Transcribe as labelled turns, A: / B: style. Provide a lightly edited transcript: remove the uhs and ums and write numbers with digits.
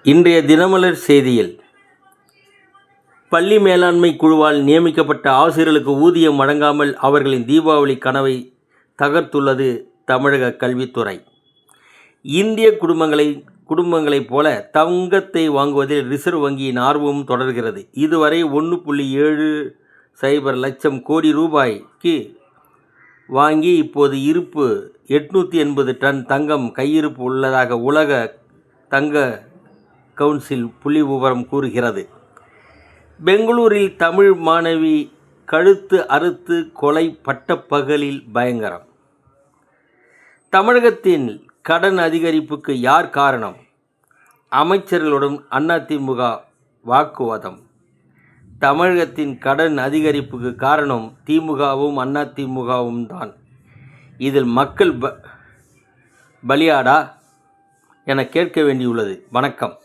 A: இன்றைய தினமலர் செய்தியில் பள்ளி மேலாண்மை குழுவால் நியமிக்கப்பட்ட ஆசிரியர்களுக்கு ஊதியம் வழங்காமல் அவர்களின் தீபாவளி கனவை தகர்த்துள்ளது தமிழக கல்வித்துறை. இந்திய குடும்பங்களைப் போல தங்கத்தை வாங்குவதில் ரிசர்வ் வங்கியின் ஆர்வமும் தொடர்கிறது. இதுவரை 1.70 லட்சம் கோடி ரூபாய்க்கு வாங்கி இப்போது இருப்பு 880 டன் தங்கம் கையிருப்பு உள்ளதாக உலக தங்க கவுன்சில் புள்ளிவிவரம் கூறுகிறது. பெங்களூரில் தமிழ் மாணவி கழுத்து அறுத்து கொலை பட்டப்பகலில் பயங்கரம். தமிழகத்தின் கடன் அதிகரிப்புக்கு யார் காரணம்? அமைச்சர்களுடன் அதிமுக வாக்குவாதம். தமிழகத்தின் கடன் அதிகரிப்புக்கு காரணம் திமுகவும் அதிமுகவும் தான். இதில் மக்கள் பலியாடா என கேட்க வேண்டியுள்ளது. வணக்கம்.